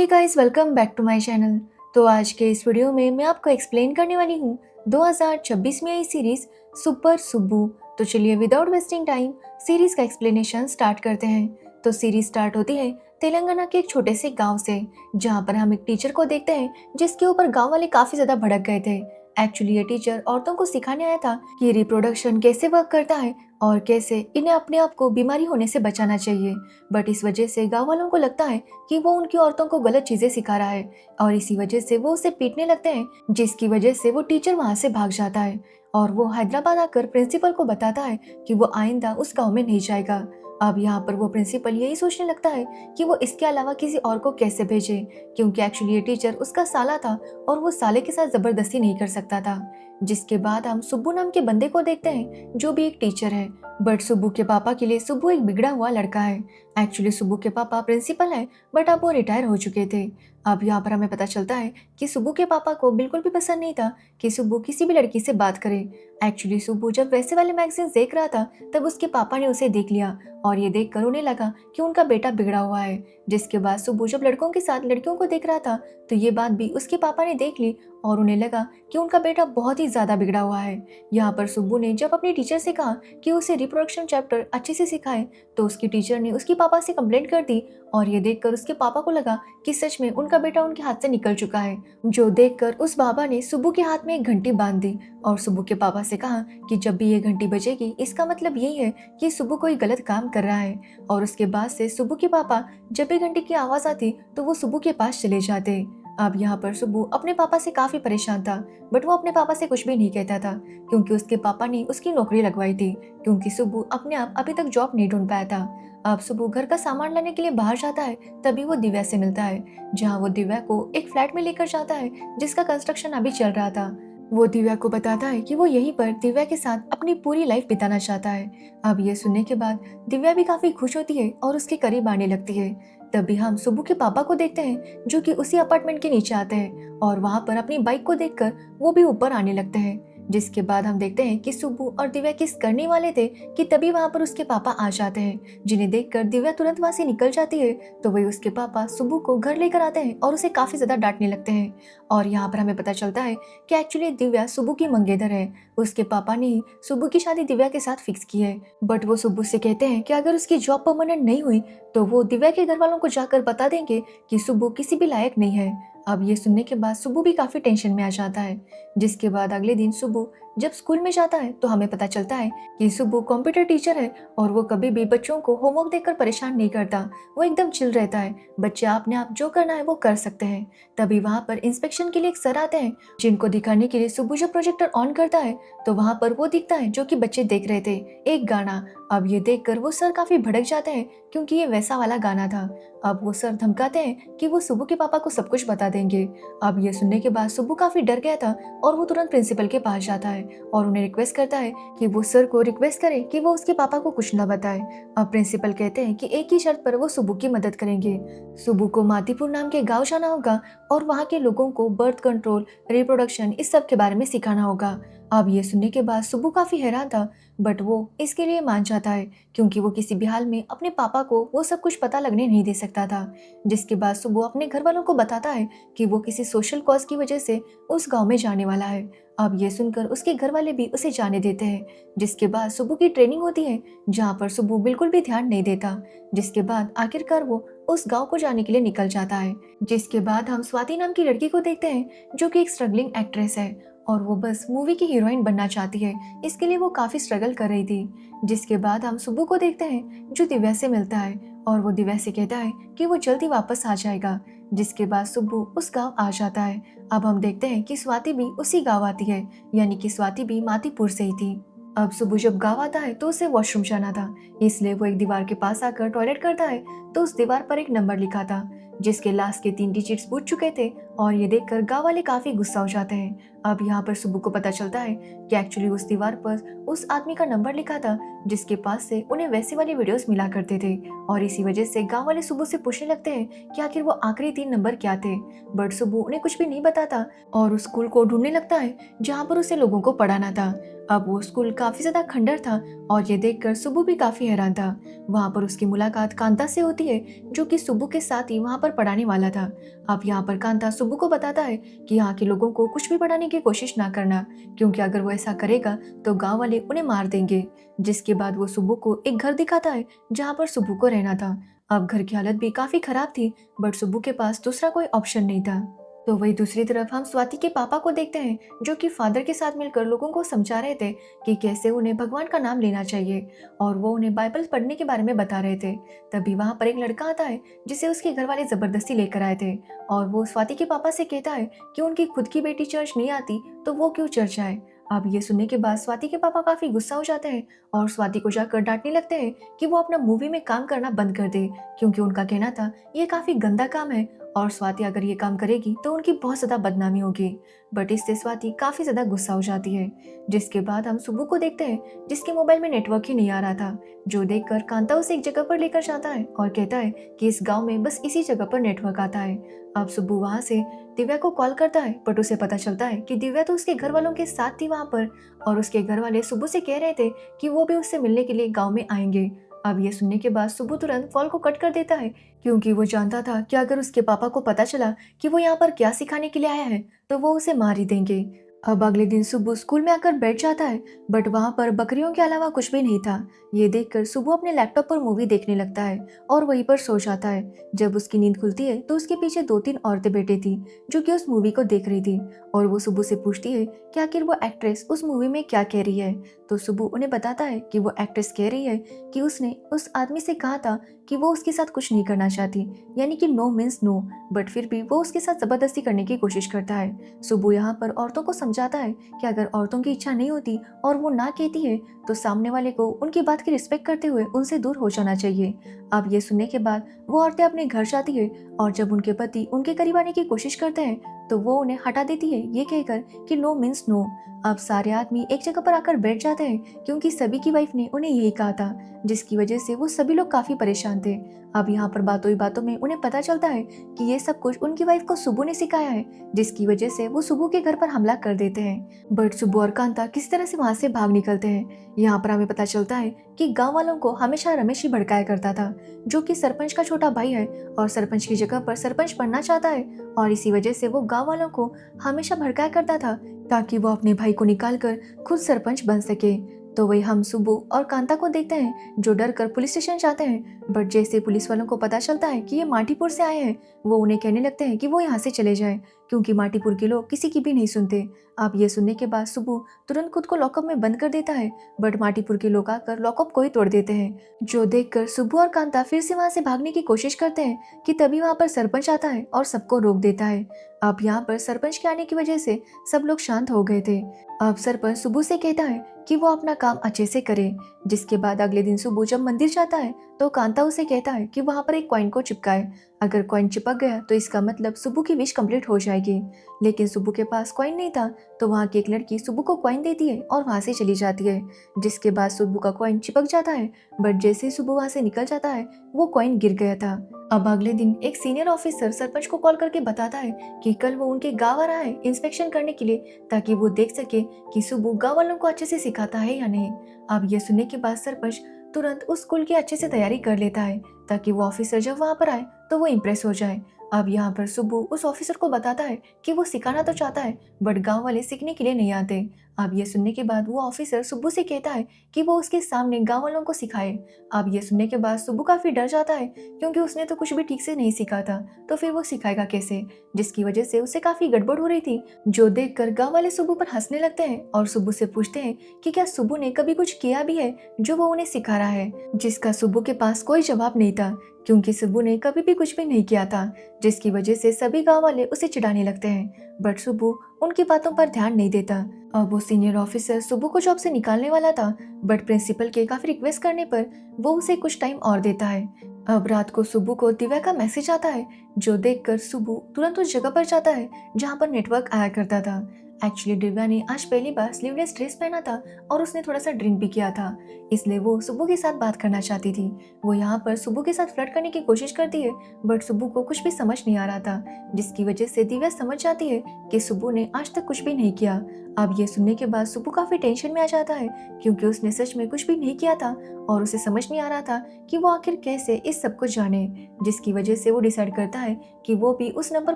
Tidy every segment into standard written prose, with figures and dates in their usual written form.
Hey guys, welcome back to my channel. तो आज के इस वीडियो में मैं आपको एक्सप्लेन करने वाली हूँ 2026 में आई सीरीज सुपर सुब्बू। तो चलिए विदाउट वेस्टिंग टाइम सीरीज का एक्सप्लेनेशन स्टार्ट करते हैं। तो सीरीज स्टार्ट होती है तेलंगाना के एक छोटे से गांव से, जहाँ पर हम एक टीचर को देखते हैं जिसके ऊपर गांव वाले काफी ज्यादा भड़क गए थे। एक्चुअली ये टीचर औरतों को सिखाने आया था कि रिप्रोडक्शन कैसे वर्क करता है और कैसे इन्हें अपने आप को बीमारी होने से बचाना चाहिए। बट इस वजह से गांव वालों को लगता है कि वो उनकी औरतों को गलत चीजें सिखा रहा है और इसी वजह से वो उसे पीटने लगते हैं, जिसकी वजह से वो टीचर वहां से भाग जाता है और वो हैदराबाद आकर प्रिंसिपल को बताता है कि वो आइंदा उस गांव में नहीं जाएगा। अब यहाँ पर वो प्रिंसिपल यही सोचने लगता है कि वो इसके अलावा किसी और को कैसे भेजे, क्योंकि एक्चुअली ये टीचर उसका साला था और वो साले के साथ जबरदस्ती नहीं कर सकता था। जिसके बाद हम सुब्बू नाम के बंदे को देखते हैं जो भी एक टीचर है, बट सुब्बू के पापा के लिए सुब्बू एक बिगड़ा हुआ लड़का है। एक्चुअली सुब्बू के पापा प्रिंसिपल है, बट अब वो रिटायर हो चुके थे। अब यहाँ पर हमें पता चलता है कि सुब्बू के पापा को बिल्कुल भी पसंद नहीं था कि सुब्बू किसी भी लड़की से बात करे। एक्चुअली सुब्बू जब वैसे वाले मैगजीन देख रहा था तब उसके पापा ने उसे देख लिया और ये देख कर उन्हें लगा कि उनका बेटा बिगड़ा हुआ है। जिसके बाद सुब्बू जब लड़कों के साथ लड़कियों को देख रहा था तो ये बात भी उसके पापा ने देख ली और उन्हें लगा कि उनका बेटा बहुत ही ज्यादा बिगड़ा हुआ है। यहाँ पर सुब्बू ने जब अपने टीचर से कहा कि उसे रिप्रोडक्शन चैप्टर अच्छे से सिखाए तो उसकी टीचर ने उसके पापा से कंप्लेंट कर दी और ये देखकर उसके पापा को लगा कि सच में उनका बेटा उनके हाथ से निकल चुका है। जो देखकर उस बाबा ने सुब्बू के हाथ में एक घंटी बांध दी और सुब्बू के पापा से कहा कि जब भी ये घंटी बजेगी इसका मतलब यही है कि सुब्बू कोई गलत काम कर रहा है। और उसके बाद से सुब्बू के पापा जब भी घंटी की आवाज आती तो वो सुब्बू के पास चले जाते। अब यहाँ पर सुब्बू अपने पापा से काफी परेशान था, बट वो अपने पापा से कुछ भी नहीं कहता था क्योंकि उसके पापा ने उसकी नौकरी लगवाई थी, क्योंकि सुब्बू अपने आप अभी तक जॉब नहीं ढूंढ पाया था। अब सुब्बू घर का सामान लाने के लिए बाहर जाता है तभी वो दिव्या से मिलता है, जहाँ वो दिव्या को एक फ्लैट में लेकर जाता है जिसका कंस्ट्रक्शन अभी चल रहा था। वो दिव्या को बताता है कि वो यहीं पर दिव्या के साथ अपनी पूरी लाइफ बिताना चाहता है। अब ये सुनने के बाद दिव्या भी काफी खुश होती है और उसके करीब आने लगती है। तभी हम सुब्बू के पापा को देखते हैं जो कि उसी अपार्टमेंट के नीचे आते हैं और वहां पर अपनी बाइक को देखकर वो भी ऊपर आने लगते हैं। जिसके बाद हम देखते हैं कि सुब्बू और दिव्या किस करने वाले थे कि तभी वहां पर उसके पापा आ जाते हैं, जिन्हें देखकर दिव्या तुरंत वहां से निकल जाती है। तो वही उसके पापा सुब्बू को घर लेकर आते हैं और उसे काफी ज्यादा डांटने लगते हैं। और यहाँ पर हमें पता चलता है कि एक्चुअली दिव्या सुब्बू की मंगेतर है। उसके पापा ने ही सुब्बू की शादी दिव्या के साथ फिक्स की है, बट वो सुब्बू से कहते हैं कि अगर उसकी जॉब परमानेंट नहीं हुई तो वो दिव्या के घर वालों को जाकर बता देंगे कि सुब्बू किसी भी लायक नहीं है। अब ये सुनने के बाद सुब्बू भी काफी टेंशन में आ जाता है। जिसके बाद अगले दिन सुब्बू जब स्कूल में जाता है तो हमें पता चलता है कि सुब्बू कंप्यूटर टीचर है और वो कभी भी बच्चों को होमवर्क देकर परेशान नहीं करता। वो एकदम चिल रहता है, बच्चे अपने आप जो करना है वो कर सकते हैं। तभी वहाँ पर इंस्पेक्शन के लिए एक सर आते हैं, जिनको दिखाने के लिए सुब्बू जब प्रोजेक्टर ऑन करता है तो वहाँ पर वो दिखता है जो कि बच्चे देख रहे थे, एक गाना। अब ये देखकर वो सर काफी भड़क जाते हैं क्योंकि ये वैसा वाला गाना था। अब वो सर धमकाते हैं कि वो सुब्बू के पापा को सब कुछ बता देंगे। अब ये सुनने के बाद सुब्बू काफी डर गया था और वो तुरंत प्रिंसिपल के पास जाता है और उन्हें रिक्वेस्ट करता है कि वो सर को रिक्वेस्ट करे कि वो उसके पापा को कुछ न बताए। अब प्रिंसिपल कहते हैं कि एक ही शर्त पर वो सुब्बू की मदद करेंगे। सुब्बू को मातीपुर नाम के गांव जाना होगा और वहाँ के लोगों को बर्थ कंट्रोल, रिप्रोडक्शन इस सब के बारे में सिखाना होगा। अब ये सुनने के बाद सुब्बू काफी हैरान था, बट वो इसके लिए मान जाता है क्योंकि वो किसी भी हाल में अपने पापा को वो सब कुछ पता लगने नहीं दे सकता था। जिसके बाद सुब्बू अपने घर वालों को बताता है कि वो किसी सोशल कॉज की वजह से उस गांव में जाने वाला है। अब ये सुनकर उसके घर वाले भी उसे जाने देते हैं। जिसके बाद सुब्बू की ट्रेनिंग होती है जहाँ पर सुब्बू बिल्कुल भी ध्यान नहीं देता। जिसके बाद आखिरकार वो उस गांव को जाने के लिए निकल जाता है। जिसके बाद हम स्वाति नाम की लड़की को देखते हैं जो कि एक स्ट्रगलिंग एक्ट्रेस है और वो बस मूवी की हीरोइन बनना चाहती है, इसके लिए वो काफी स्ट्रगल कर रही थी। जिसके बाद हम सुब्बू को देखते हैं जो दिव्या से मिलता है और वो दिव्या से कहता है कि वो जल्दी वापस आ जाएगा। जिसके बाद सुब्बू उस गांव आ जाता है। अब हम देखते हैं कि स्वाति भी उसी गांव आती है, यानी कि स्वाति भी मातीपुर से ही थी। अब सुब्बू जब गांव आता है तो उसे वॉशरूम जाना था, इसलिए वो एक दीवार के पास आकर टॉयलेट करता है तो उस दीवार पर एक नंबर लिखा था जिसके लास्ट के 3 डिजिट्स पूछ चुके थे और ये देखकर गांव वाले काफी गुस्सा हो जाते हैं। अब यहाँ पर सुब्बू को पता चलता है कि एक्चुअली उस दीवार पर उस आदमी का नंबर लिखा था जिसके पास से उन्हें वैसी वाली वीडियोस मिला करते थे और इसी वजह से गांव वाले सुब्बू से पूछने लगते हैं कि आखिर वो आखिरी 3 नंबर क्या थे। बट सुब्बू उन्हें कुछ भी नहीं बताता और उस स्कूल को ढूंढने लगता है जहाँ पर उसे लोगों को पढ़ाना था। अब वो स्कूल काफी ज्यादा खंडर था और ये देखकर सुब्बू भी काफी हैरान था। वहाँ पर उसकी मुलाकात कांता से होती है जो कि सुब्बू के साथ ही वहाँ पर पढ़ाने वाला था। अब यहाँ पर कांता सुब्बू को बताता है कि यहाँ के लोगों को कुछ भी पढ़ाने की कोशिश ना करना, क्योंकि अगर वो ऐसा करेगा तो गांव वाले उन्हें मार देंगे। जिसके बाद वो सुब्बू को एक घर दिखाता है जहाँ पर सुब्बू को रहना था। अब घर की हालत भी काफी खराब थी, बट सुब्बू के पास दूसरा कोई ऑप्शन नहीं था। तो वही दूसरी तरफ हम स्वाति के पापा को देखते हैं, जो कि फादर के साथ मिलकर लोगों को समझा रहे थे कि कैसे उन्हें भगवान का नाम लेना चाहिए, और वो उन्हें बाइबल पढ़ने के बारे में बता रहे थे। तभी वहां पर एक लड़का आता है जिसे उसके घर वाले जबरदस्ती लेकर आए थे, और वो स्वाति के पापा से कहता है कि उनकी खुद की बेटी चर्च नहीं आती तो वो क्यों चर्च आए। अब ये सुनने के बाद स्वाति के पापा काफी गुस्सा हो जाते हैं और स्वाति को जाकर डांटने लगते हैं कि वो अपना मूवी में काम करना बंद कर दे, क्योंकि उनका कहना था ये काफी गंदा काम है और स्वाति अगर ये काम करेगी तो उनकी बहुत ज्यादा बदनामी होगी। बट इससे स्वाति काफी ज्यादा गुस्सा हो जाती है। जिसके बाद हम सुब्बू को देखते हैं जिसके मोबाइल में नेटवर्क ही नहीं आ रहा था, जो देखकर कांता उसे एक जगह पर लेकर जाता है और कहता है कि इस गांव में बस इसी जगह पर नेटवर्क आता है। अब सुब्बू वहां से दिव्या को कॉल करता है, बट उसे पता चलता है कि दिव्या तो उसके घर वालों के साथ थी वहां पर, और उसके घर वाले सुब्बू से कह रहे थे कि वो भी उससे मिलने के लिए गाँव में आएंगे। अब ये सुनने के बाद सुब्बू तुरंत कॉल को कट कर देता है, क्योंकि वो जानता था कि अगर उसके पापा को पता चला कि वो यहाँ पर क्या सिखाने के लिए आया है तो वो उसे मार ही देंगे। अब अगले दिन सुब्बू स्कूल में आकर बैठ जाता है, बट वहाँ पर बकरियों के अलावा कुछ भी नहीं था। ये देखकर सुब्बू अपने लैपटॉप पर मूवी देखने लगता है और वहीं पर सो जाता है। जब उसकी नींद खुलती है तो उसके पीछे 2-3 औरतें बैठी थी जो कि उस मूवी को देख रही थी, और वो सुब्बू से पूछती है कि आखिर वो एक्ट्रेस उस मूवी में क्या कह रही है। तो सुब्बू उन्हें बताता है कि वो एक्ट्रेस कह रही है कि उसने उस आदमी से कहा था कि वो उसके साथ कुछ नहीं करना चाहती, यानी कि नो मीन्स नो, बट फिर भी वो उसके साथ जबरदस्ती करने की कोशिश करता है। सुब्बू यहाँ पर औरतों को समझाता है कि अगर औरतों की इच्छा नहीं होती और वो ना कहती है तो सामने वाले को उनकी बात की रिस्पेक्ट करते हुए उनसे दूर हो जाना चाहिए। अब ये सुनने के बाद वो औरतें अपने घर जाती है, और जब उनके पति उनके करीब आने की कोशिश करते हैं तो वो उन्हें हटा देती है, ये कहकर कि नो मीन्स नो। अब सारे आदमी एक जगह पर आकर बैठ जाते हैं, क्योंकि सभी की वाइफ ने उन्हें यही कहा था, जिसकी वजह से वो सभी लोग काफी परेशान थे। अब यहाँ पर बातों ही बातों में उन्हें पता चलता है कि ये सब कुछ उनकी वाइफ को सुब्बू ने सिखाया है, जिसकी वजह से वो सुब्बू के घर पर हमला कर देते हैं। बट सुब्बू और कांता किस तरह से वहां से भाग निकलते हैं। यहाँ पर हमें पता चलता है कि गांव वालों को हमेशा रमेश ही भड़काया करता था, जो कि सरपंच का छोटा भाई है और सरपंच की जगह पर सरपंच बनना चाहता है, और इसी वजह से वो गांव वालों को हमेशा भड़काया करता था ताकि वो अपने भाई को निकालकर खुद सरपंच बन सके। तो वही हम सुब्बू और कांता को देखते हैं जो डर कर पुलिस स्टेशन जाते हैं, बट जैसे पुलिस वालों को पता चलता है कि ये माटीपुर से आए हैं, वो उन्हें कहने लगते हैं कि वो यहाँ से चले जाएं, क्योंकि माटीपुर के लोग किसी की भी नहीं सुनते। अब ये सुनने के बाद सुब्बू तुरंत खुद को लॉकअप में बंद कर देता है, बट माटीपुर के लोग आकर लॉकअप को ही तोड़ देते हैं, जो देखकर सुब्बू और कांता फिर से वहां से भागने की कोशिश करते हैं कि तभी वहां पर सरपंच आता है और सबको रोक देता है। अब यहाँ पर सरपंच के आने की वजह से सब लोग शांत हो गए थे। अब सरपंच सुब्बू से कहता है कि वो अपना काम अच्छे से करे। जिसके बाद अगले दिन सुब्बू जब मंदिर जाता है तो कांता उसे कहता है कि वहां पर एक कॉइन को चिपकाए। अगर कॉइन चिपक गया तो इसका मतलब सुब्बू की विश कंप्लीट हो जाएगी, लेकिन सुब्बू के पास कॉइन नहीं था, तो वहाँ की एक लड़की सुब्बू को कॉइन देती है और वहां से चली जाती है। जिसके बाद सुब्बू का कॉइन चिपक जाता है, बट जैसे ही सुब्बू वहां से निकल जाता है वो कॉइन गिर गया था। अब अगले दिन एक सीनियर ऑफिसर सरपंच को कॉल करके बताता है कि कल वो उनके गाँव आ रहा है इंस्पेक्शन करने के लिए, ताकि वो देख सके कि सुब्बू गाँव वालों को अच्छे से सिखाता है या नहीं। अब ये सुनने के बाद सरपंच तुरंत उस स्कूल की अच्छे से तैयारी कर लेता है, ताकि वो ऑफिसर जब वहां पर आए तो वो इम्प्रेस हो जाए। अब यहाँ पर सुब्बू उस ऑफिसर को बताता है कि वो सिखाना तो चाहता है, बट गांव वाले सीखने के लिए नहीं आते। अब ये सुनने के बाद वो ऑफिसर सुब्बू से कहता है कि वो उसके सामने गांव वालों को सिखाए। अब ये सुनने के बाद सुब्बू काफी डर जाता है, क्योंकि उसने तो कुछ भी ठीक से नहीं सीखा था, तो फिर वो सिखाएगा कैसे, जिसकी वजह से उसे काफी गड़बड़ हो रही थी, जो देखकर गांव वाले सुब्बू पर हंसने लगते हैं और सुब्बू से पूछते हैं कि क्या सुब्बू ने कभी कुछ किया भी है जो वो उन्हें सिखा रहा है, जिसका सुब्बू के पास कोई जवाब नहीं था, क्योंकि सुब्बू ने कभी भी कुछ भी नहीं किया था, जिसकी वजह से सभी गांव वाले उसे चिढ़ाने लगते हैं, बट सुब्बू उनकी बातों पर ध्यान नहीं देता। अब वो सीनियर ऑफिसर सुब्बू को जॉब से निकालने वाला था, बट प्रिंसिपल के काफी रिक्वेस्ट करने पर वो उसे कुछ टाइम और देता है। अब रात को सुब्बू को दिव्या का मैसेज आता है, जो देखकर सुब्बू तुरंत उस जगह पर जाता है जहाँ पर नेटवर्क आया करता था। एक्चुअली दिव्या ने आज पहली बार स्लीवलेस ड्रेस पहना था और उसने थोड़ा सा ड्रिंक भी किया था, इसलिए वो सुब्बू के साथ बात करना चाहती थी। वो यहाँ पर सुब्बू के साथ फ्लर्ट करने की कोशिश करती है, बट सुब्बू को कुछ भी समझ नहीं आ रहा था, जिसकी वजह से दिव्या समझ जाती है कि सुब्बू ने आज तक कुछ भी नहीं किया। अब ये सुनने के बाद सुब्बू काफी टेंशन में आ जाता है, क्योंकि उसने सच में कुछ भी नहीं किया था और उसे समझ नहीं आ रहा था कि वो आखिर कैसे इस सब को जाने, जिसकी वजह से वो डिसाइड करता है कि वो भी उस नंबर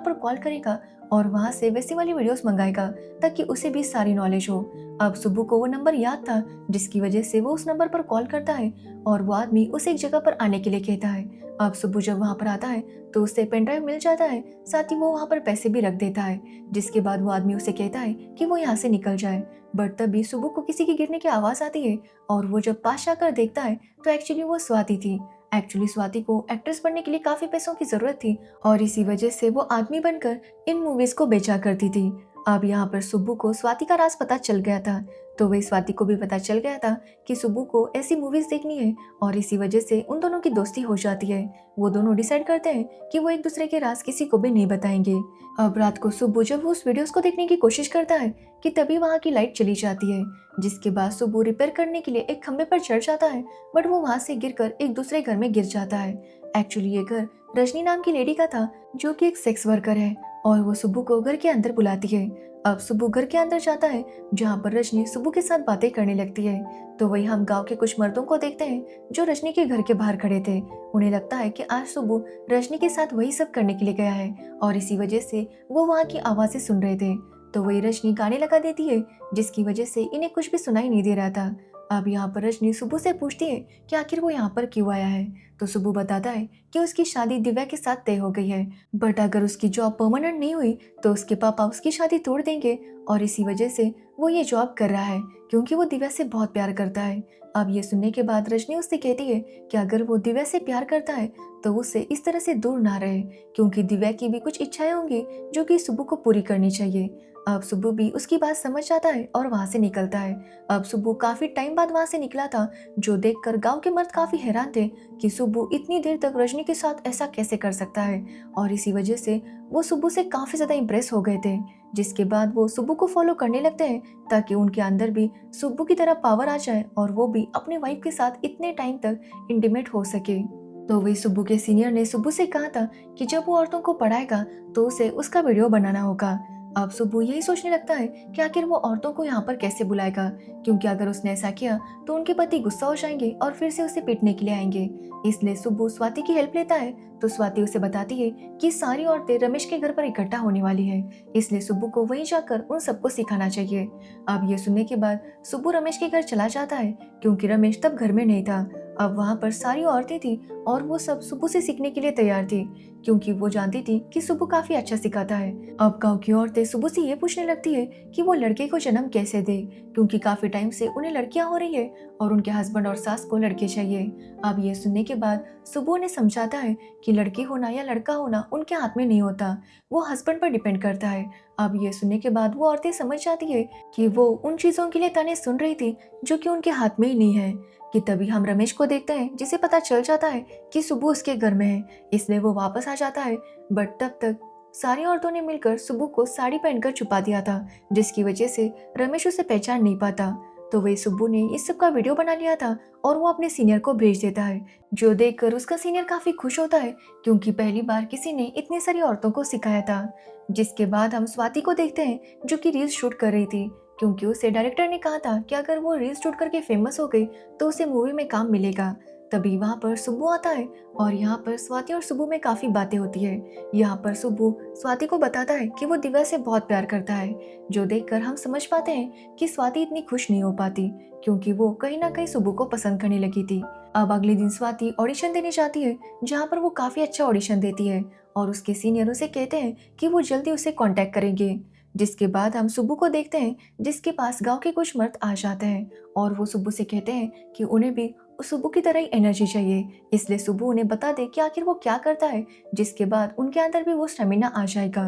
पर कॉल करेगा और वहां से वैसी वाली वीडियोस मंगाएगा ताकि उसे भी सारी नॉलेज हो। अब सुब्बू को वो नंबर याद था, जिसकी वजह से वो उस नंबर पर कॉल करता है और वो आदमी उसे एक जगह पर आने के लिए कहता है। अब सुब्बू जब वहां पर आता है तो उसे पेन ड्राइव मिल जाता है, साथ ही वो वहां पर पैसे भी रख देता है, जिसके बाद वो आदमी उसे कहता है कि वो यहाँ से निकल जाए। बट तभी सुब्बू को किसी के गिरने की आवाज आती है और वो जब पास जाकर देखता है तो एक्चुअली वो स्वाति थी। एक्चुअली स्वाति को एक्ट्रेस बनने के लिए काफी पैसों की जरूरत थी और इसी वजह से वो आदमी बनकर इन मूवीज को बेचा करती थी। अब यहाँ पर सुब्बू को स्वाति का राज पता चल गया था, तो वही स्वाति को भी पता चल गया था कि सुब्बू को ऐसी मूवीज देखनी है और इसी वजह से उन दोनों की दोस्ती हो जाती है। वो दोनों डिसाइड करते हैं कि वो एक दूसरे के राज किसी को भी नहीं बताएंगे। अब रात को सुब्बू जब वो उस वीडियोस को देखने की कोशिश करता है कि तभी वहाँ की लाइट चली जाती है, जिसके बाद सुब्बू रिपेयर करने के लिए एक खंबे पर चढ़ जाता है, बट वो वहाँ से गिरकर एक दूसरे घर में गिर जाता है। एक्चुअली ये घर रजनी नाम की लेडी का था, जो कि एक सेक्स वर्कर है, और वो सुब्बू को घर के अंदर बुलाती है। अब सुब्बू घर के अंदर जाता है, जहाँ पर रजनी सुब्बू के साथ बातें करने लगती है। तो वही हम गांव के कुछ मर्दों को देखते हैं जो रजनी के घर के बाहर खड़े थे। उन्हें लगता है कि आज सुब्बू रजनी के साथ वही सब करने के लिए गया है और इसी वजह से वो वहाँ की आवाजें सुन रहे थे। तो वही रजनी गाने लगा देती है, जिसकी वजह से इन्हें कुछ भी सुनाई नहीं दे रहा था। अब यहाँ पर रजनी सुब्बू से पूछती है कि आखिर वो यहाँ पर क्यों आया है। तो सुब्बू बताता है कि उसकी शादी दिव्या के साथ तय हो गई है, बट अगर उसकी जॉब परमानेंट नहीं हुई तो उसके पापा उसकी शादी तोड़ देंगे और इसी वजह से वो ये जॉब कर रहा है, क्योंकि वो दिव्या से बहुत प्यार करता है। अब ये सुनने के बाद रजनी उससे कहती है कि अगर वो दिव्या से प्यार करता है तो उससे इस तरह से दूर ना रहे, क्योंकि दिव्या की भी कुछ इच्छाएं होंगी जो कि सुब्बू को पूरी करनी चाहिए। अब सुब्बू भी उसकी बात समझ जाता है और वहां से निकलता है। अब सुब्बू काफी टाइम बाद वहां से निकला था, जो देखकर गांव के मर्द काफी हैरान थे कि सुब्बू इतनी देर तक रजनी के साथ ऐसा कैसे कर सकता है, और इसी वजह से वो सुब्बू से काफी ज्यादा इम्प्रेस हो गए थे। जिसके बाद वो सुब्बू को फॉलो करने लगते हैं ताकि उनके अंदर भी सुब्बू की तरह पावर आ जाए और वो भी अपने वाइफ के साथ इतने टाइम तक इंटीमेट हो सके। तो वही सुब्बू के सीनियर ने सुब्बू से कहा था कि जब वो औरतों को पढ़ाएगा तो उसे उसका वीडियो बनाना होगा। अब सुब्बू यही सोचने लगता है कि आखिर वो औरतों को यहाँ पर कैसे बुलाएगा, क्योंकि अगर उसने ऐसा किया तो उनके पति गुस्सा हो जाएंगे और फिर से उसे पीटने के लिए आएंगे। इसलिए सुब्बू स्वाति की हेल्प लेता है, तो स्वाति उसे बताती है कि सारी औरतें रमेश के घर पर इकट्ठा होने वाली है, इसलिए सुब्बू को वहीं जाकर उन सबको सिखाना चाहिए। अब ये सुनने के बाद सुब्बू रमेश के घर चला जाता है, क्योंकि रमेश तब घर में नहीं था। अब वहाँ पर सारी औरतें थी और वो सब सुब्बू से सीखने के लिए तैयार थी, क्योंकि वो जानती थी कि सुब्बू काफी अच्छा सिखाता है। अब गांव की औरतें सुब्बू से ये पूछने लगती है कि वो लड़के को जन्म कैसे दे, क्योंकि काफी टाइम से उन्हें लड़कियां हो रही है और उनके हस्बैंड और सास को लड़के चाहिए। अब ये सुनने के बाद सुब्बू ने समझाता है कि लड़की होना या लड़का होना उनके हाथ में नहीं होता, वो हस्बैंड पर डिपेंड करता है। अब ये सुनने के बाद वो औरतें समझ जाती है कि वो उन चीजों के लिए ताने सुन रही थी जो कि उनके हाथ में ही नहीं है। कि तभी हम रमेश को देखते हैं, जिसे पता चल जाता है कि सुब्बू उसके घर में है, इसलिए वो वापस आ जाता है। बट तब तक सारी औरतों ने मिलकर सुब्बू को साड़ी पहनकर छुपा दिया था, जिसकी वजह से रमेश उसे पहचान नहीं पाता। तो वही सुब्बू ने इस सब का वीडियो बना लिया था और वो अपने सीनियर को भेज देता है, जो देखकर उसका सीनियर काफी खुश होता है, क्योंकि पहली बार किसी ने इतनी सारी औरतों को सिखाया था। जिसके बाद हम स्वाति को देखते हैं, जो कि रील्स शूट कर रही थी, क्योंकि उसे डायरेक्टर ने कहा था कि अगर वो रील्स शूट करके फेमस हो गई तो उसे मूवी में काम मिलेगा। तभी वहाँ पर सुब्बू आता है और यहाँ पर स्वाति और सुब्बू में काफी बातें होती है। यहाँ पर सुब्बू स्वाति को बताता है कि वो दिव्या से बहुत प्यार करता है, जो देखकर हम समझ पाते हैं कि स्वाति इतनी खुश नहीं हो पाती, क्योंकि वो कहीं ना कहीं सुब्बू को पसंद करने लगी थी। अब अगले दिन स्वाति ऑडिशन देने जाती है, जहाँ पर वो काफी अच्छा ऑडिशन देती है और उसके सीनियर उसे कहते हैं कि वो जल्दी उसे कांटेक्ट करेंगे। जिसके बाद हम सुब्बू को देखते हैं, जिसके पास गांव के कुछ मर्द आ जाते हैं और वो सुब्बू से कहते हैं कि उन्हें भी सुब्बू की तरह ही एनर्जी चाहिए, इसलिए सुब्बू उन्हें बता दे कि आखिर वो क्या करता है, जिसके बाद उनके अंदर भी वो स्टेमिना आ जाएगा।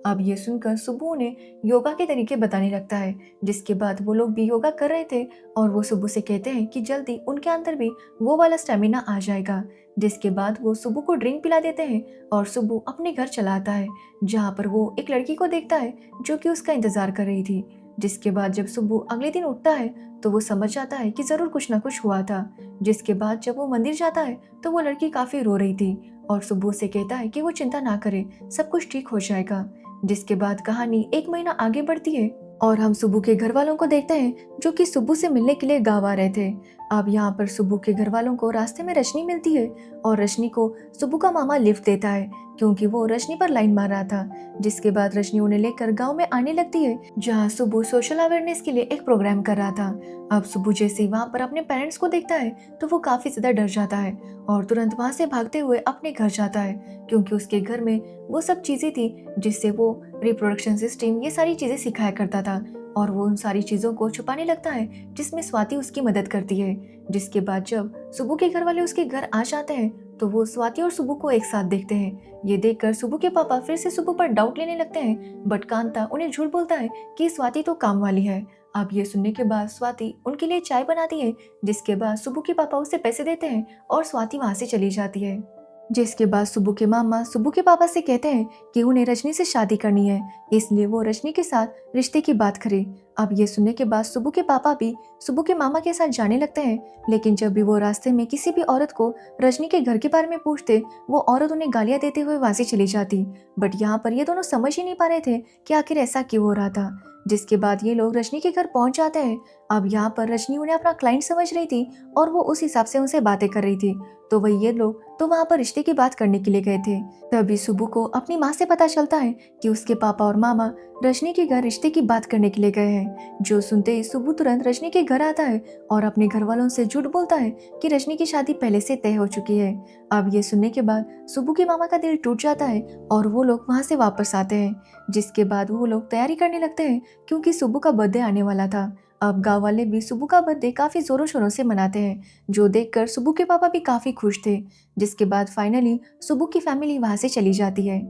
अब ये सुनकर सुब्बू उन्हें योगा के तरीके बताने लगता है, जिसके बाद वो लोग भी योगा कर रहे थे और वो सुब्बू से कहते हैं कि जल्दी उनके अंदर भी वो वाला स्टेमिना आ जाएगा। जिसके बाद वो सुब्बू को ड्रिंक पिला देते हैं और सुब्बू अपने घर चला आता है, जहाँ पर वो एक लड़की को देखता है जो कि उसका इंतजार कर रही थी। जिसके बाद जब सुब्बू अगले दिन उठता है तो वो समझ जाता है कि जरूर कुछ ना कुछ हुआ था। जिसके बाद जब वो मंदिर जाता है तो वो लड़की काफी रो रही थी और सुब्बू से कहता है कि वो चिंता ना करे, सब कुछ ठीक हो जाएगा। जिसके बाद कहानी एक महीना आगे बढ़ती है और हम सुब्बू के घर वालों को देखते हैं जो कि सुब्बू से मिलने के लिए गाँव आ रहे थे। अब यहाँ पर सुब्बू के घर वालों को रास्ते में रजनी मिलती है और रजनी को सुब्बू का मामा लिफ्ट देता है क्योंकि वो रजनी पर लाइन मार रहा था। जिसके बाद रजनी उन्हें लेकर गांव में आने लगती है जहाँ सुब्बू सोशल अवेयरनेस के लिए एक प्रोग्राम कर रहा था। अब सुब्बू जैसे ही वहाँ पर अपने पेरेंट्स को देखता है तो वो काफी ज्यादा डर जाता है और तुरंत वहाँ से भागते हुए अपने घर जाता है क्योंकि उसके घर में वो सब चीजें थी जिससे वो रिप्रोडक्शन सिस्टम ये सारी चीजें सिखाया करता था और वो उन सारी चीजों को छुपाने लगता है जिसमें स्वाति उसकी मदद करती है। जिसके बाद जब सुब्बू के घर वाले उसके घर आ जाते हैं तो वो स्वाति और सुब्बू को एक साथ देखते हैं। ये देखकर सुब्बू के पापा फिर से सुब्बू पर डाउट लेने लगते हैं बट कांता उन्हें झूठ बोलता है कि स्वाति तो काम वाली है। अब ये सुनने के बाद स्वाति उनके लिए चाय बनाती है जिसके बाद सुब्बू के पापा उसे पैसे देते हैं और स्वाति वहां से चली जाती है। जिसके बाद सुब्बू के मामा सुब्बू के पापा से कहते हैं कि उन्हें रजनी से शादी करनी है इसलिए वो रजनी के साथ रिश्ते की बात करें। अब ये सुनने के बाद सुब्बू के पापा भी सुब्बू के मामा के साथ जाने लगते हैं लेकिन जब भी वो रास्ते में किसी भी औरत को रजनी के घर के बारे में पूछते वो औरत उन्हें गालियां देते हुए वहां से चली जाती। बट यहाँ पर ये दोनों समझ ही नहीं पा रहे थे कि आखिर ऐसा क्यों हो रहा था। जिसके बाद ये लोग रजनी के घर पहुंच जाते हैं। अब यहाँ पर रजनी उन्हें अपना क्लाइंट समझ रही थी और वो उस हिसाब से उनसे बातें कर रही थी तो वही ये लोग तो वहाँ पर रिश्ते की बात करने के लिए गए थे। तभी सुब्बू को अपनी माँ से पता चलता है कि उसके पापा और मामा रजनी के घर रिश्ते की बात करने के लिए गए हैं। जो सुनते ही सुब्बू तुरंत रजनी के घर आता है और अपने घर वालों से झूठ बोलता है कि रजनी की शादी पहले से तय हो चुकी है। अब ये सुनने के बाद सुब्बू के मामा का दिल टूट जाता है और वो लोग वहाँ से वापस आते हैं। जिसके बाद वो लोग तैयारी करने लगते हैं क्योंकि सुब्बू का बर्थडे आने वाला था। अब गांव वाले भी सुब्बू का बर्थडे काफी जोरों शोरों से मनाते हैं जो देखकर सुब्बू के पापा भी काफी खुश थे। जिसके बाद फाइनली सुब्बू की फैमिली वहां से चली जाती है।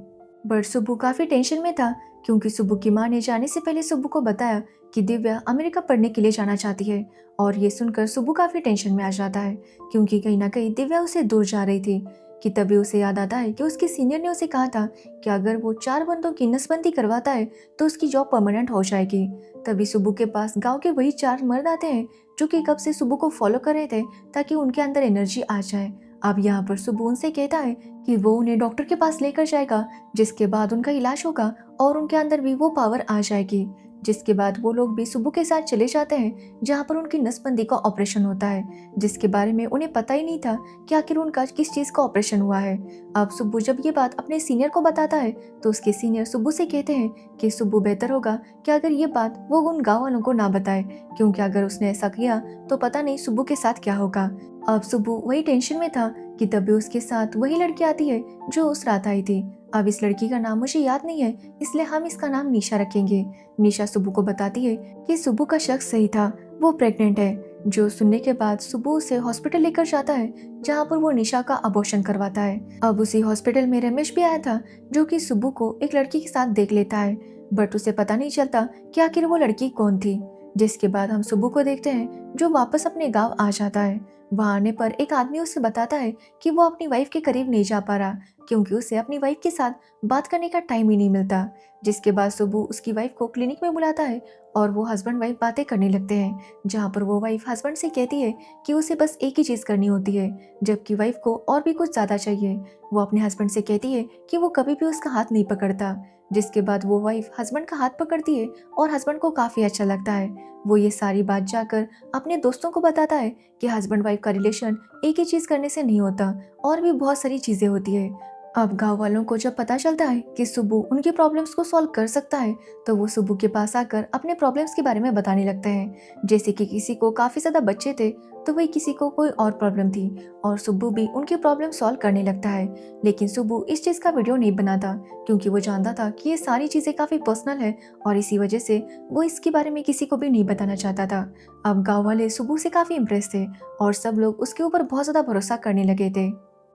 बट सुब्बू काफी टेंशन में था क्योंकि सुब्बू की माँ ने जाने से पहले सुब्बू को बताया कि दिव्या अमेरिका पढ़ने के लिए जाना चाहती है और ये सुनकर सुब्बू काफी टेंशन में आ जाता है क्योंकि कहीं ना कहीं दिव्या उसे दूर जा रही थी। कि तभी उसे याद आता है कि उसके सीनियर ने उसे कहा था कि अगर वो 4 बंदों की नसबंदी करवाता है तो उसकी जॉब परमानेंट हो जाएगी। तभी सुब्बू के पास गांव के वही 4 मर्द आते हैं जो कि कब से सुब्बू को फॉलो कर रहे थे ताकि उनके अंदर एनर्जी आ जाए। अब यहाँ पर सुब्बू उनसे कहता है कि वो उन्हें डॉक्टर के पास लेकर जाएगा जिसके बाद उनका इलाज होगा और उनके अंदर भी वो पावर आ जाएगी। जिसके बाद वो लोग भी सुब्बू के साथ चले जाते हैं जहाँ पर उनकी नसबंदी का ऑपरेशन होता है जिसके बारे में उन्हें पता ही नहीं था कि आखिर उनका किस चीज का ऑपरेशन हुआ है। अब सुब्बू जब ये बात अपने सीनियर को बताता है तो उसके सीनियर सुब्बू से कहते हैं कि सुब्बू बेहतर होगा कि अगर ये बात वो उन गाँव वालों को ना बताए क्योंकि अगर उसने ऐसा किया तो पता नहीं सुब्बू के साथ क्या होगा। अब सुब्बू वही टेंशन में था कि तभी उसके साथ वही लड़की आती है जो उस रात आई थी। अब इस लड़की का नाम मुझे याद नहीं है इसलिए हम इसका नाम निशा रखेंगे। निशा सुब्बू को बताती है कि सुब्बू का शक सही था, वो प्रेग्नेंट है। जो सुनने के बाद सुब्बू उसे हॉस्पिटल लेकर जाता है जहाँ पर वो निशा का अबॉर्शन करवाता है। अब उसी हॉस्पिटल में रमेश भी आया था जो कि सुब्बू को एक लड़की के साथ देख लेता है बट उसे पता नहीं चलता कि आखिर वो लड़की कौन थी। जिसके बाद हम सुब्बू को देखते हैं जो वापस अपने गाँव आ जाता है। वहाँ आने पर एक आदमी उससे बताता है कि वो अपनी वाइफ के करीब नहीं जा पा रहा क्योंकि उसे अपनी वाइफ के साथ बात करने का टाइम ही नहीं मिलता। जिसके बाद सुब्बू उसकी वाइफ को क्लिनिक में बुलाता है और वो हस्बैंड वाइफ बातें करने लगते हैं जहाँ पर वो वाइफ हस्बैंड से कहती है कि उसे बस एक ही चीज़ करनी होती है जबकि वाइफ को और भी कुछ ज़्यादा चाहिए। वो अपने हस्बैंड से कहती है कि वो कभी भी उसका हाथ नहीं पकड़ता। जिसके बाद वो वाइफ हस्बैंड का हाथ पकड़ती है और हस्बैंड को काफ़ी अच्छा लगता है। वो ये सारी बात जाकर अपने दोस्तों को बताता है कि हस्बैंड वाइफ का रिलेशन एक ही चीज़ करने से नहीं होता और भी बहुत सारी चीज़ें होती है। अब गांव वालों को जब पता चलता है कि सुब्बू उनकी प्रॉब्लम्स को सॉल्व कर सकता है तो वो सुब्बू के पास आकर अपने प्रॉब्लम्स के बारे में बताने लगते हैं। जैसे कि किसी को काफ़ी ज़्यादा बच्चे थे तो वही किसी को कोई और प्रॉब्लम थी और सुब्बू भी उनकी प्रॉब्लम सॉल्व करने लगता है। लेकिन सुब्बू इस चीज़ का वीडियो नहीं बनाता क्योंकि वो जानता था कि ये सारी चीज़ें काफ़ी पर्सनल है और इसी वजह से वो इसके बारे में किसी को भी नहीं बताना चाहता था। अब गाँव वाले सुब्बू से काफ़ी इम्प्रेस थे और सब लोग उसके ऊपर बहुत ज़्यादा भरोसा करने लगे थे।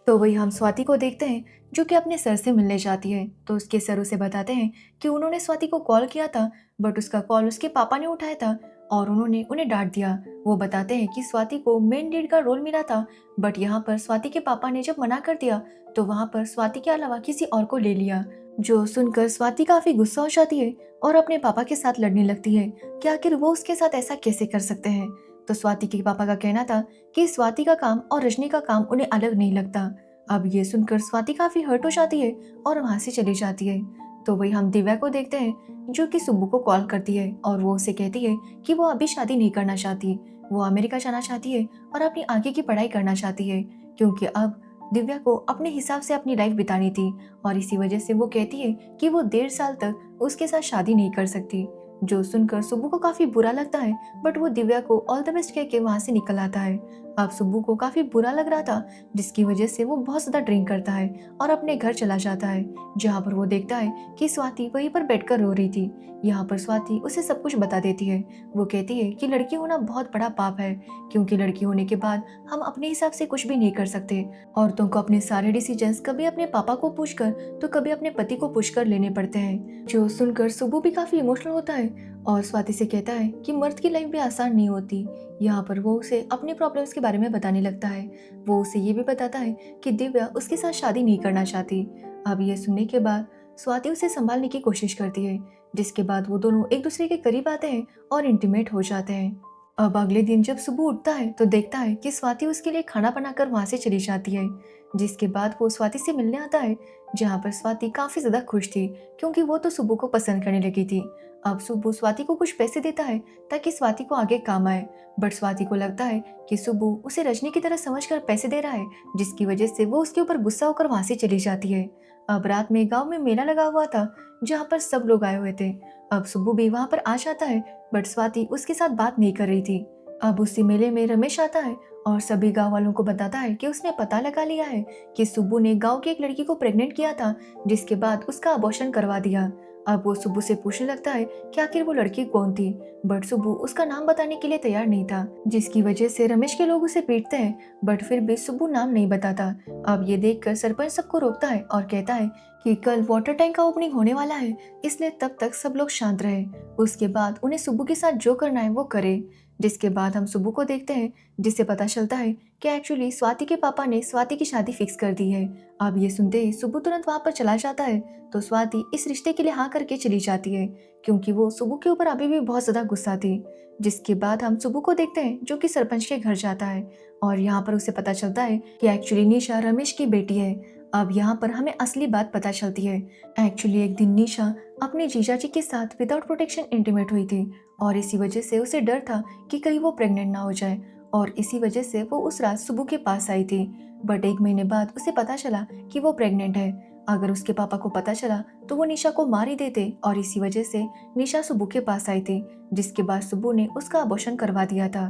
तो वही हम स्वाति को देखते हैं जो कि अपने सर से मिलने जाती है तो उसके सर उसे बताते हैं कि उन्होंने स्वाति को कॉल किया था बट उसका कॉल उसके पापा ने उठाया था और उन्होंने उन्हें डांट दिया। वो बताते हैं कि स्वाति को मेन लीड का रोल मिला था बट यहाँ पर स्वाति के पापा ने जब मना कर दिया तो वहाँ पर स्वाति के अलावा किसी और को ले लिया। जो सुनकर स्वाति काफी गुस्सा हो जाती है और अपने पापा के साथ लड़ने लगती है कि आखिर वो उसके साथ ऐसा कैसे कर सकते हैं। तो स्वाति के पापा का कहना था कि स्वाति का काम और रजनी का काम उन्हें अलग नहीं लगता। अब ये सुनकर स्वाति काफी हर्ट हो जाती है और वहां से चली जाती है। तो वही हम दिव्या को देखते हैं जो कि सुब्बू को कॉल करती है और वो उसे कहती है कि वो अभी शादी नहीं करना चाहती, वो अमेरिका जाना चाहती है और अपनी आगे की पढ़ाई करना चाहती है, क्योंकि अब दिव्या को अपने हिसाब से अपनी लाइफ बितानी थी और इसी वजह से वो कहती है कि वो 1.5 साल तक उसके साथ शादी नहीं कर सकती। जो सुनकर सुब्बू को काफी बुरा लगता है, बट वो दिव्या को ऑल द बेस्ट कह के वहां से निकल आता है। अब सुब्बू को काफी बुरा लग रहा था, जिसकी वजह से वो बहुत ज्यादा ड्रिंक करता है और अपने घर चला जाता है, जहाँ पर वो देखता है कि स्वाति वहीं पर बैठकर रो रही थी। यहाँ पर स्वाति उसे सब कुछ बता देती है। वो कहती है कि लड़की होना बहुत बड़ा पाप है, क्योंकि लड़की होने के बाद हम अपने हिसाब से कुछ भी नहीं कर सकते। औरतों को अपने सारे डिसीजंस कभी अपने पापा को पूछकर तो कभी अपने पति को पूछकर लेने पड़ते हैं। जो सुनकर सुब्बू भी काफी इमोशनल होता है और स्वाति से कहता है कि मर्द की लाइफ भी आसान नहीं होती। यहाँ पर वो उसे अपने प्रॉब्लम्स के बारे में बताने लगता है। वो उसे ये भी बताता है कि दिव्या उसके साथ शादी नहीं करना चाहती। अब ये सुनने के बाद स्वाति उसे संभालने की कोशिश करती है, जिसके बाद वो दोनों एक दूसरे के करीब आते हैं और इंटीमेट हो जाते हैं। अब अगले दिन जब सुबह उठता है तो देखता है कि स्वाति उसके लिए खाना बनाकर वहां से चली जाती है, जिसके बाद वो स्वाति से मिलने आता है, जहाँ पर स्वाति काफी ज्यादा खुश थी क्योंकि वो तो सुबह को पसंद करने लगी थी। अब सुबह स्वाति को कुछ पैसे देता है ताकि स्वाति को आगे काम आए, बट स्वाति को लगता है कि सुबह उसे रजनी की तरह समझकर पैसे दे रहा है, जिसकी वजह से वो उसके ऊपर गुस्सा होकर वहां से चली जाती है। अब रात में गांव में मेला लगा हुआ था, जहाँ पर सब लोग आए हुए थे। अब सुब्बू भी वहां पर आ जाता है, बट स्वाति उसके साथ बात नहीं कर रही थी। अब उसी मेले में रमेश आता है और सभी गांव वालों को बताता है कि उसने पता लगा लिया है कि सुब्बू ने गांव की एक लड़की को प्रेग्नेंट किया था, जिसके बाद उसका अबॉर्शन करवा दिया। अब वो सुब्बू से पूछने लगता है कि आखिर वो लड़की कौन थी, बट सुब्बू उसका नाम बताने के लिए तैयार नहीं था, जिसकी वजह से रमेश के लोग उसे पीटते हैं, बट फिर भी सुब्बू नाम नहीं बताता। अब ये देखकर सरपंच सबको रोकता है और कहता है कि कल वाटर टैंक का ओपनिंग होने वाला है, इसलिए तब तक सब लोग शांत रहे। उसके बाद उन्हें सुब्बू के साथ जो करना है वो करे। जिसके बाद हम सुब्बू को देखते हैं, जिससे पता चलता है कि एक्चुअली स्वाति के पापा ने स्वाति की शादी फिक्स कर दी है। अब ये सुनते ही सुब्बू तुरंत वहां पर चला जाता है, तो स्वाति इस रिश्ते के लिए हाँ करके चली जाती है, क्योंकि वो सुब्बू के ऊपर अभी भी बहुत ज्यादा गुस्सा थी। जिसके बाद हम सुब्बू को देखते हैं जो कि सरपंच के घर जाता है और यहाँ पर उसे पता चलता है कि एक्चुअली निशा रमेश की बेटी है। अब यहाँ पर हमें असली बात पता चलती है। एक्चुअली एक दिन निशा अपने जीजाजी के साथ विदाउट प्रोटेक्शन इंटीमेट हुई थी और इसी वजह से उसे डर था कि कहीं वो प्रेग्नेंट ना हो जाए, और इसी वजह से वो उस रात सुब्बू के पास आई थी। बट 1 महीने बाद उसे पता चला कि वो प्रेग्नेंट है। अगर उसके पापा को पता चला तो वो निशा को मार ही देते, और इसी वजह से निशा सुब्बू के पास आई थी, जिसके बाद सुब्बू ने उसका अबॉर्शन करवा दिया था।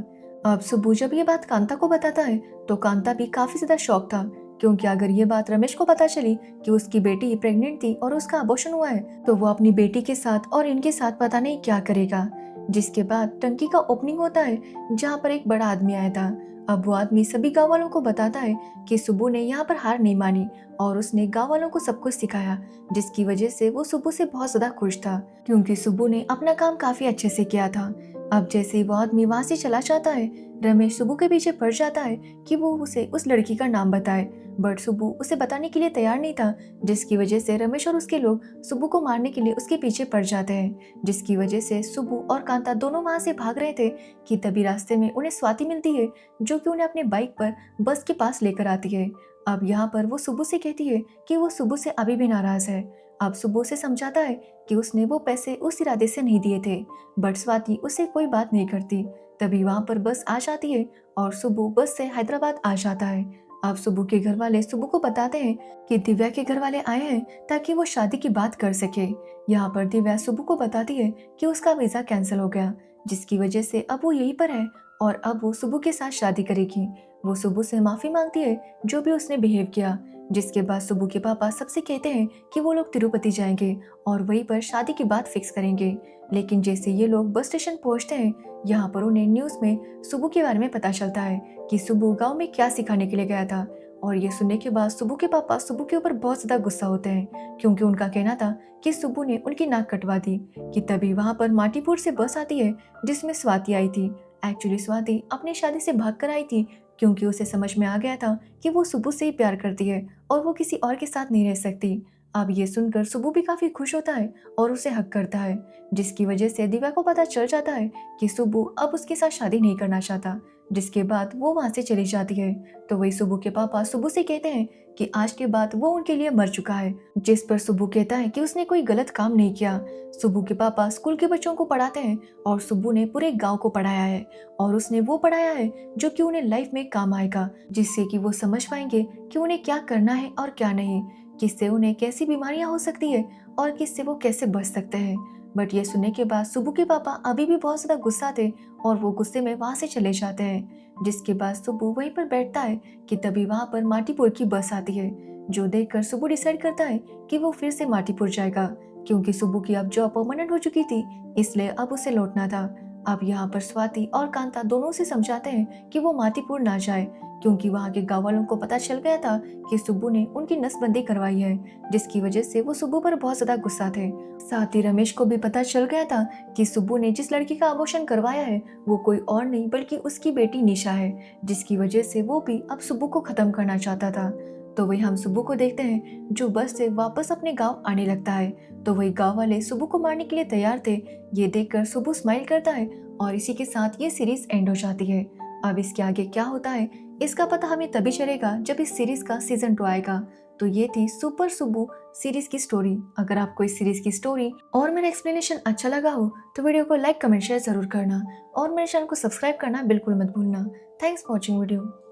अब सुब्बू जब ये बात कांता को बताता है तो कांता भी काफी ज्यादा शॉक था, क्योंकि अगर ये बात रमेश को पता चली कि उसकी बेटी प्रेग्नेंट थी और उसका अबॉर्शन हुआ है, तो वो अपनी बेटी के साथ और इनके साथ पता नहीं क्या करेगा। जिसके बाद टंकी का ओपनिंग होता है, जहाँ पर एक बड़ा आदमी आया था। अब वो आदमी सभी गांव वालों को बताता है कि सुब्बू ने यहाँ पर हार नहीं मानी और उसने गांव वालों को सब कुछ सिखाया, जिसकी वजह से वो सुब्बू से बहुत ज्यादा खुश था, क्योंकि सुब्बू ने अपना काम काफी अच्छे से किया था। अब जैसे ही वो आदमी वहां से चला जाता है, रमेश सुब्बू के पीछे पड़ जाता है कि वो उसे उस लड़की का नाम बताए, बट सुब्बू उसे बताने के लिए तैयार नहीं था, जिसकी वजह से रमेश और उसके लोग सुब्बू को मारने के लिए उसके पीछे पड़ जाते हैं। जिसकी वजह से सुब्बू और कांता दोनों वहां से भाग रहे थे कि तभी रास्ते में उन्हें स्वाति मिलती है, जो कि उन्हें अपने बाइक पर बस के पास लेकर आती है। अब यहाँ पर वो सुब्बू से कहती है कि वो सुब्बू से अभी भी नाराज है। अब सुब्बू से समझाता है कि उसने वो पैसे उस इरादे से नहीं दिए थे, बट स्वाति उसे कोई बात नहीं करती। तभी वहां पर बस आ जाती है और सुब्बू बस से हैदराबाद आ जाता है। अब सुब्बू के घर वाले सुब्बू को बताते हैं कि दिव्या के घर वाले आए हैं ताकि वो शादी की बात कर सके। यहाँ पर दिव्या सुब्बू को बताती है कि उसका वीजा कैंसिल हो गया, जिसकी वजह से अब वो यहीं पर है और अब वो सुब्बू के साथ शादी करेगी। वो सुब्बू से माफी मांगती है जो भी उसने बिहेव किया। जिसके बाद सुब्बू के पापा सबसे कहते हैं कि वो लोग तिरुपति जाएंगे और वहीं पर शादी की बात फिक्स करेंगे। लेकिन जैसे ये लोग बस स्टेशन पहुंचते हैं, यहाँ पर उन्हें न्यूज में सुब्बू के बारे में पता चलता है कि सुब्बू गांव में क्या सिखाने के लिए गया था। और ये सुनने के बाद सुब्बू के पापा सुब्बू के ऊपर बहुत ज्यादा गुस्सा होते हैं, क्योंकि उनका कहना था कि सुब्बू ने उनकी नाक कटवा दी। कि तभी वहां पर माटीपुर से बस आती है जिसमें स्वाति आई थी। एक्चुअली स्वाति अपनी शादी से भाग कर आई थी, क्योंकि उसे समझ में आ गया था कि वो सुब्बू से ही प्यार करती है और वो किसी और के साथ नहीं रह सकती। अब ये सुनकर सुब्बू भी काफी खुश होता है और उसे हक करता है, जिसकी वजह से दिव्या को पता चल जाता है कि सुब्बू अब उसके साथ शादी नहीं करना चाहता। जिसके बाद वो वहाँ से चली जाती है। तो वही सुबू के पापा सुबू से कहते हैं कि आज के बाद वो उनके लिए मर चुका है, जिस पर सुबू कहता है कि उसने कोई गलत काम नहीं किया। सुबू के पापा स्कूल के बच्चों को पढ़ाते हैं और सुबू ने पूरे गांव को पढ़ाया है, और उसने वो पढ़ाया है जो कि उन्हें लाइफ में काम आएगा, जिससे कि वो समझ पाएंगे कि उन्हें क्या करना है और क्या नहीं, किससे उन्हें कैसी बीमारियां हो सकती है और किससे वो कैसे बच सकते हैं। बट ये सुनने के बाद सुबू के पापा अभी भी बहुत ज्यादा गुस्सा थे और वो गुस्से में वहां से चले जाते हैं। जिसके बाद सुबू वहीं पर बैठता है कि तभी वहां पर माटीपुर की बस आती है, जो देखकर सुबू डिसाइड करता है कि वो फिर से माटीपुर जाएगा, क्योंकि सुबू की अब जॉब परमानेंट हो चुकी थी, इसलिए अब उसे लौटना था। अब यहाँ पर स्वाति और कांता दोनों से समझाते हैं कि वो माटीपुर ना जाए, क्योंकि वहाँ के गाँव वालों को पता चल गया था कि सुब्बू ने उनकी नसबंदी करवाई है, जिसकी वजह से वो सुब्बू पर बहुत ज्यादा गुस्सा थे। साथ ही रमेश को भी पता चल गया था कि सुब्बू ने जिस लड़की का आभूषण करवाया है वो कोई और नहीं बल्कि उसकी बेटी निशा है, जिसकी वजह से वो भी अब सुब्बू को खत्म करना चाहता था। तो वही हम सुब्बू को देखते हैं जो बस से वापस अपने गांव आने लगता है। तो वही गांव वाले सुब्बू को मारने के लिए तैयार थे। ये देखकर सुब्बू स्माइल करता है और इसी के साथ ये सीरीज एंड हो जाती है। अब इसके आगे क्या होता है इसका पता हमें तभी चलेगा जब इस सीरीज का सीजन 2 आएगा। तो ये थी सुपर सुब्बू सीरीज की स्टोरी। अगर आपको इस सीरीज की स्टोरी और मेरा एक्सप्लेनेशन अच्छा लगा हो तो वीडियो को लाइक कमेंट शेयर जरूर करना और मेरे चैनल को सब्सक्राइब करना बिल्कुल मत भूलना। Thanks for watching video.